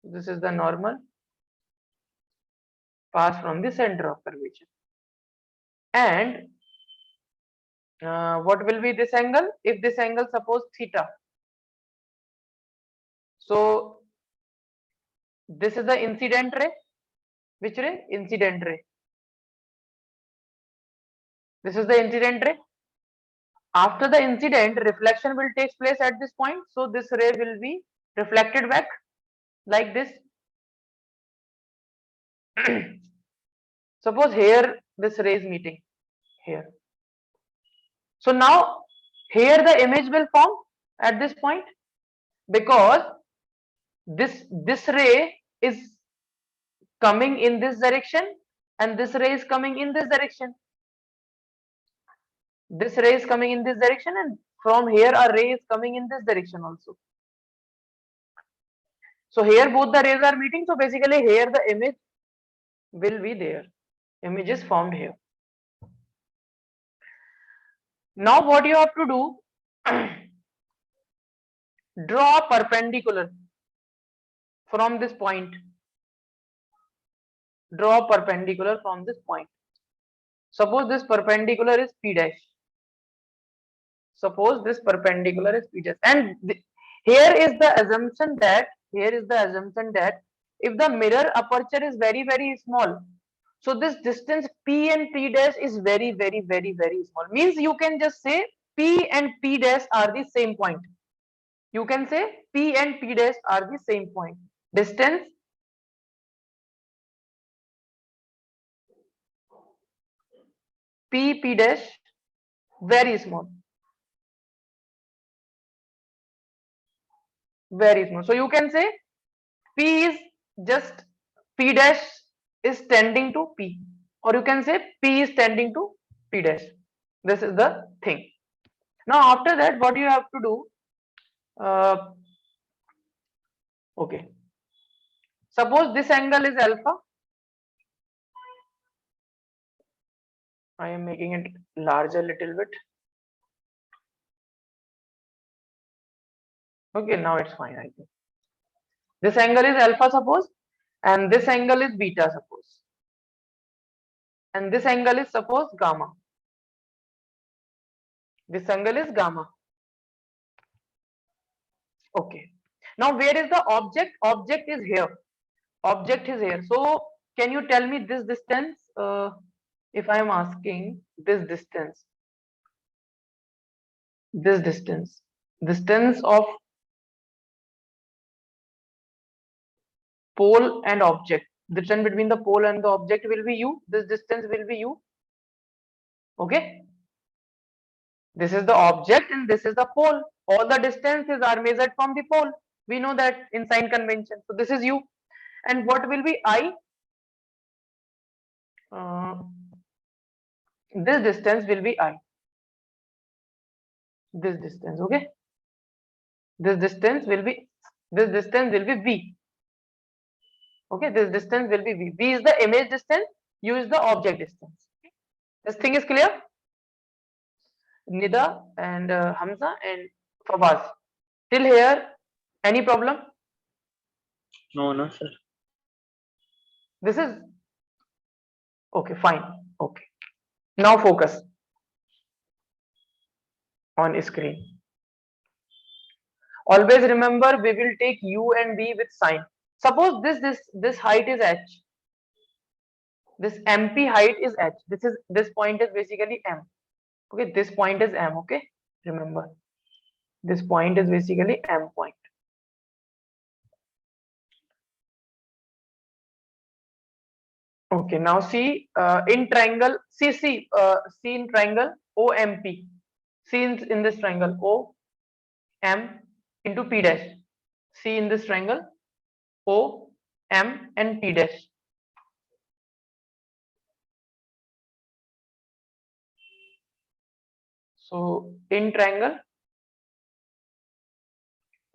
This is the normal, pass from the center of curvature. And what will be this angle? If this angle, suppose theta. So this is the incident ray. Which ray? Incident ray. This is the incident ray. After the incident, reflection will take place at this point. So this ray will be reflected back like this. Suppose here this ray is meeting here. So now here the image will form at this point, because this ray is coming in this direction and this ray is coming in this direction. This ray is coming in this direction, and from here a ray is coming in this direction also. So here both the rays are meeting. So basically here the image will be there. Image is formed here. Now what you have to do, draw a perpendicular from this point. Draw a perpendicular from this point. Suppose this perpendicular is P dash. Suppose this perpendicular is P dash. And here is the assumption that if the mirror aperture is very, very small, so this distance P and P dash is very, very, very, very small. Means you can just say P and P dash are the same point. You can say P and P dash are the same point. Distance P, P dash, very small. Very small. So you can say P is just P dash is tending to P, or you can say P is tending to P dash. This is the thing. Now after that, what you have to do? Okay. Suppose this angle is alpha. I am making it larger a little bit. Okay, now it's fine. I think this angle is alpha, suppose, and this angle is beta, suppose, and this angle is suppose gamma. This angle is gamma. Okay. Now where is the object? Object is here. Object is here. So can you tell me this distance? If I am asking this distance of pole and object, the distance between the pole and the object will be u. This distance will be u. Okay, this is the object and this is the pole. All the distances are measured from the pole. We know that in sign convention. So this is u, and what will be I? This distance will be I. This distance, okay. This distance will be v. Okay, this distance will be v. V is the image distance, u is the object distance. This thing is clear? Nida and Hamza and Fawaz. Till here, any problem? No, sir. This is okay, fine. Okay. Now focus on screen. Always remember, we will take u and v with sign. Suppose this height is h. This MP height is h. This point is basically m. Okay, this point is m. Okay, remember, this point is basically m point. Okay, now see in triangle. See in triangle OMP. See in this triangle O M into P dash. See in this triangle O M and P dash. So in triangle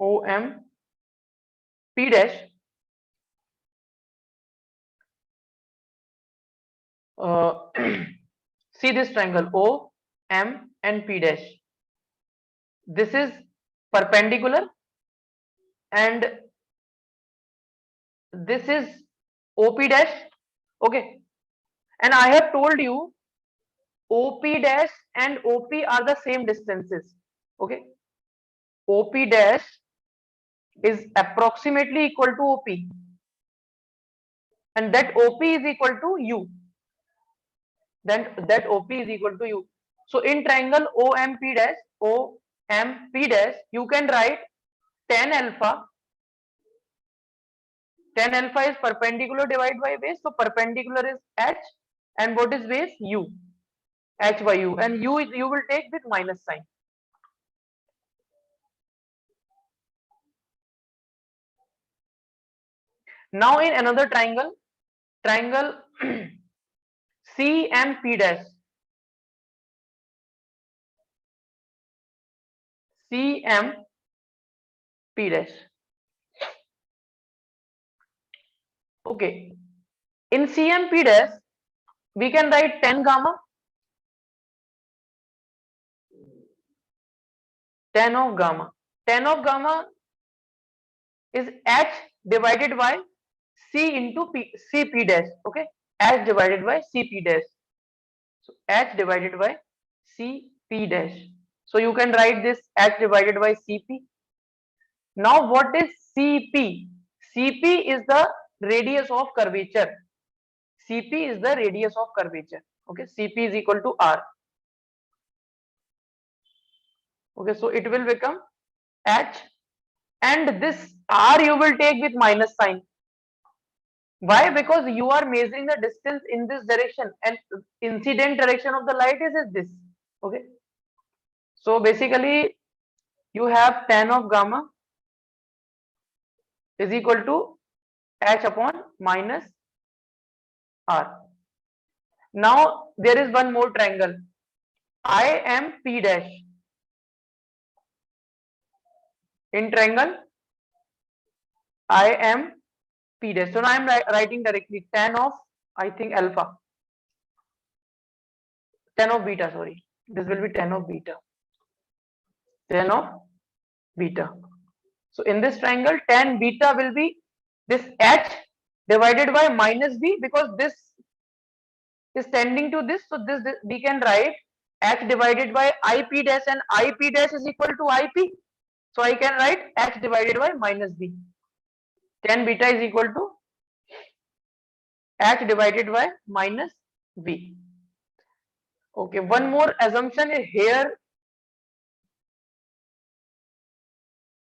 OM P dash, see this triangle O M and P dash. This is perpendicular and this is OP dash. Okay, and I have told you OP dash and OP are the same distances. Okay, OP dash is approximately equal to OP, and that OP is equal to U. Then that OP is equal to U. So in triangle OMP dash, you can write tan alpha. Tan alpha is perpendicular divided by base. So perpendicular is H, and what is base? U. H by U, and U you will take with minus sign. Now in another triangle C and P dash. C M P dash. Okay. In C M P dash, we can write 10 gamma, 10 of gamma. 10 of gamma is H divided by C into P, CP dash. Okay. H divided by CP dash. So H divided by CP dash. So you can write this H divided by CP. Now what is CP? CP is the radius of curvature. CP is the radius of curvature. Okay, CP is equal to R. Okay, so it will become H, and this R you will take with minus sign. Why? Because you are measuring the distance in this direction, and incident direction of the light is this. Okay, so basically you have tan of gamma is equal to H upon minus R. Now there is one more triangle, I am P dash. In triangle I am P dash. So now I am writing directly tan of, I think, alpha, tan of beta, sorry, this will be tan of beta, tan of beta. So in this triangle tan beta will be this H divided by minus B, because this is tending to this, so this we can write H divided by IP dash, and IP dash is equal to IP, so I can write H divided by minus B. Tan beta is equal to H divided by minus B. Okay, one more assumption is here.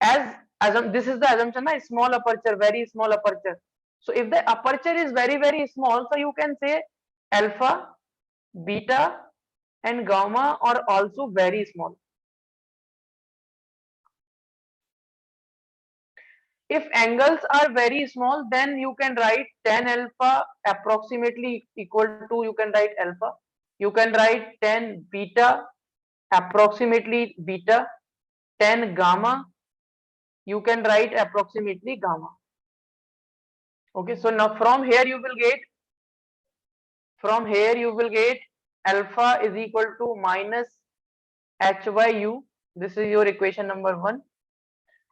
As this is the assumption, a small aperture, very small aperture. So if the aperture is very small, so you can say alpha, beta and gamma are also very small. If angles are very small, then you can write tan alpha approximately equal to, you can write alpha, you can write tan beta approximately beta, tan gamma you can write approximately gamma. Okay, so now from here you will get alpha is equal to minus h by u. This is your equation number 1.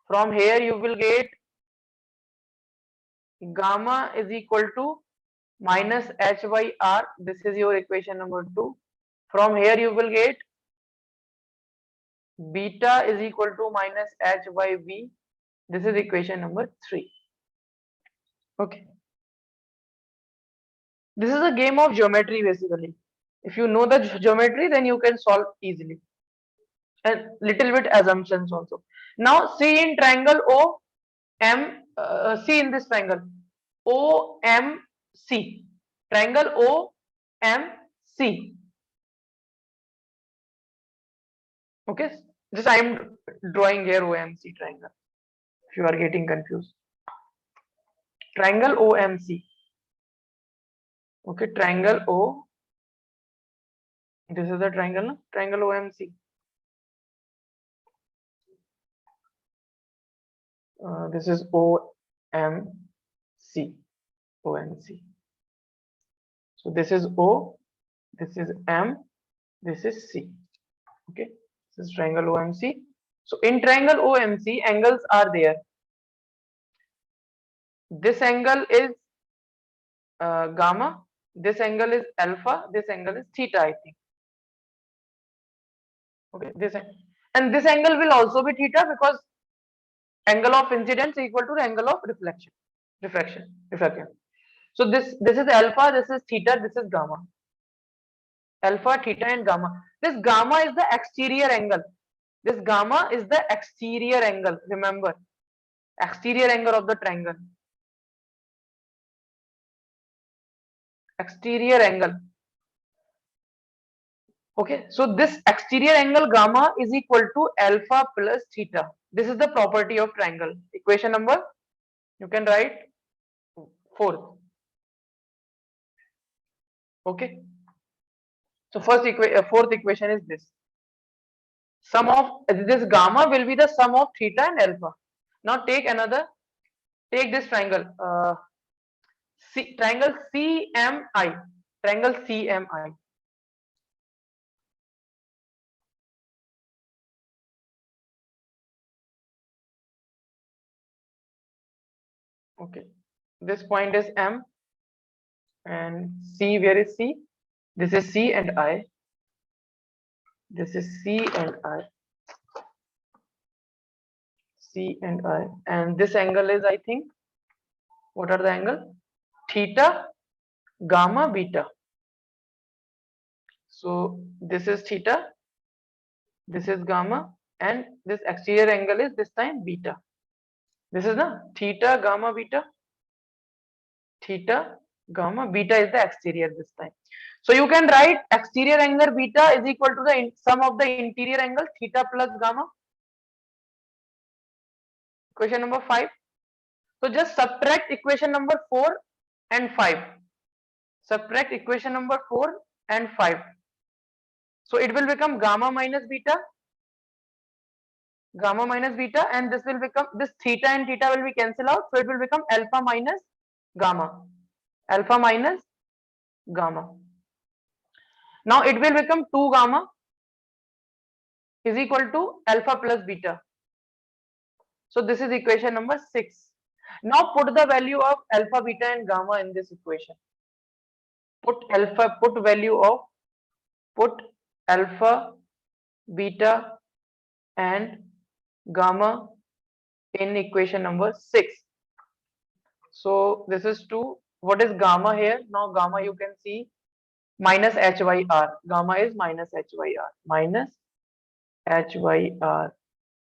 From here you will get gamma is equal to minus h by r. This is your equation number 2. From here you will get beta is equal to minus h by v. This is equation number 3. Okay. This is a game of geometry basically. If you know the geometry, then you can solve easily. And little bit assumptions also. Now see in triangle see in this triangle OMC. Triangle OMC. Okay, just I am drawing here OMC triangle. If you are getting confused, triangle OMC. Okay, triangle O. This is the triangle, no? Triangle OMC. This is OMC. OMC. So this is O, this is M, this is C. Okay, this is triangle OMC. So in triangle OMC, angles are there. This angle is gamma, this angle is alpha, this angle is theta, I think. Okay, this and this angle will also be theta, because angle of incidence is equal to angle of refraction. So this is alpha, this is theta, this is gamma. Alpha, theta and gamma. This gamma is the exterior angle. This gamma is the exterior angle. Remember, exterior angle of the triangle. Exterior angle. Okay, so this exterior angle gamma is equal to alpha plus theta. This is the property of triangle. Equation number, you can write 4th. Okay, So fourth equation is this. Sum of this gamma will be the sum of theta and alpha. Now take this triangle, triangle CMI, triangle CMI. Okay, this point is M and C. Where is C? This is C and I. This is C and I. C and I. And this angle is, I think, what are the angle? Theta, gamma, beta. So this is theta, this is gamma, and this exterior angle is this time beta. This is the theta, gamma, beta. Theta, gamma, beta is the exterior this time. So you can write exterior angle beta is equal to the sum of the interior angle theta plus gamma. Equation number 5. So just subtract equation number 4 and 5. Subtract equation number 4 and 5. So it will become gamma minus beta, and this will become, this theta and theta will be cancelled out. So it will become alpha minus gamma. Alpha minus gamma. Now it will become 2 gamma is equal to alpha plus beta. So this is equation number 6. Now put the value of alpha, beta and gamma in this equation. Put alpha, beta and gamma in equation number 6. So this is 2. What is gamma here? Now gamma you can see minus h by r. Gamma is minus h by r. Minus h by r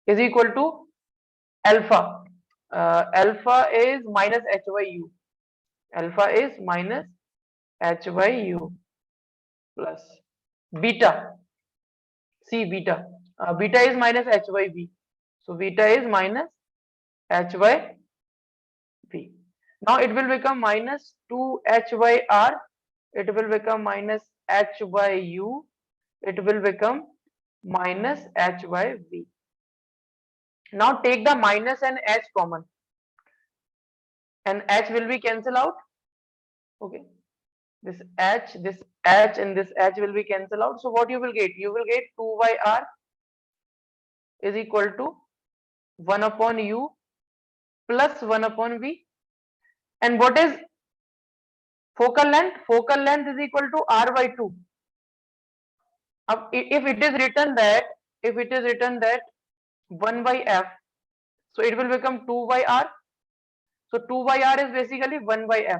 is equal to alpha. Alpha is minus h by u. Alpha is minus h by u plus beta. See beta. Beta is minus h by v. So beta is minus h by v. Now it will become minus 2h by r. It will become minus h by u. It will become minus h by v. Now take the minus and h common, and h will be cancelled out. Okay, this h and this h will be cancelled out. So what you will get? You will get 2 by r is equal to 1 upon u plus 1 upon v. And what is focal length? Focal length is equal to r by 2. If it is written that 1 by f, so it will become 2 by r. So 2 by r is basically 1 by f,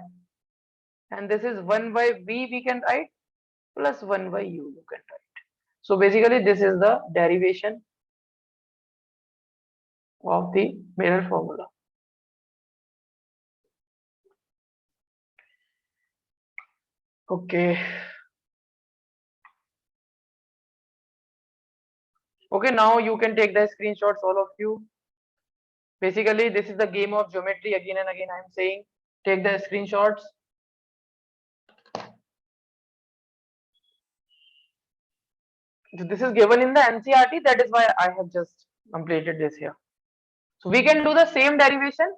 and this is 1 by v we can write plus 1 by u you can write. So basically this is the derivation of the mirror formula. Okay. Okay, now you can take the screenshots, all of you. Basically, this is the game of geometry. Again and again, I am saying, take the screenshots. So this is given in the NCERT. That is why I have just completed this here. So we can do the same derivation.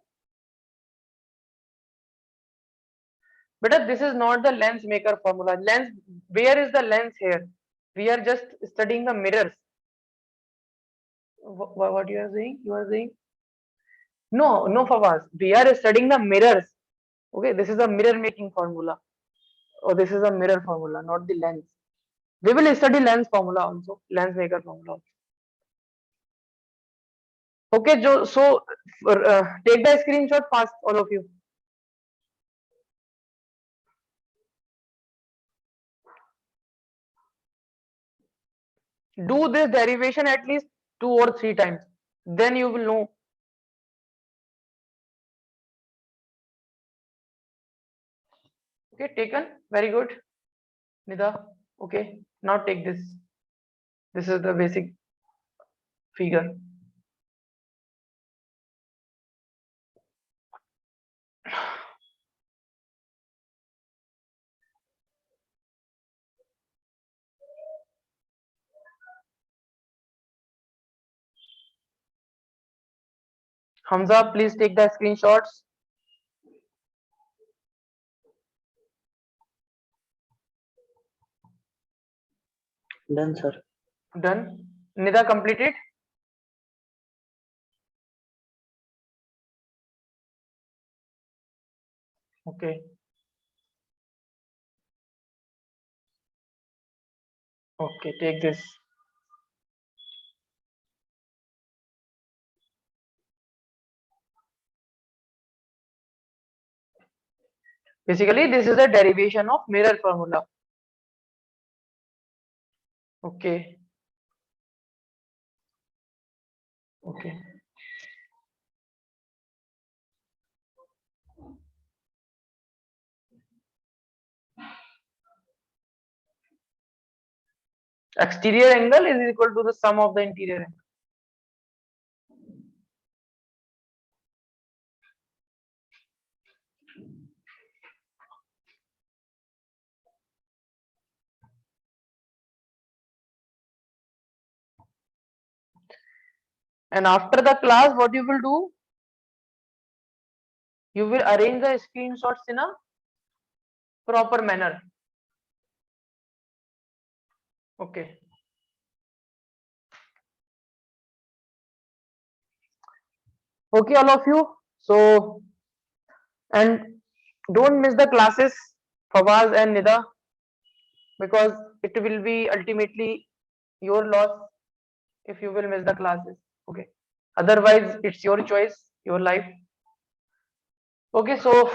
But this is not the lens maker formula. Lens, where is the lens here? We are just studying the mirrors. What you are saying? You are saying? No, Fawaz. We are studying the mirrors. Okay, this is a mirror making formula. Or this is a mirror formula, not the lens. We will study lens formula also, lens maker formula also. Okay, so take the screenshot fast, all of you. Do this derivation at least 2 or 3 times. Then you will know. Okay, taken. Very good. Nida. Okay, now take this. This is the basic figure. Hamza, please take the screenshots. Done, sir. Done. Nida, completed. Okay. Okay, take this. Basically, this is a derivation of mirror formula. Okay. Okay. Exterior angle is equal to the sum of the interior angle. And after the class, what you will do? You will arrange the screenshots in a proper manner. Okay. Okay, all of you. So, and don't miss the classes, Fawaz and Nida, because it will be ultimately your loss if you will miss the classes. Okay. Otherwise, it's your choice, your life. Okay, so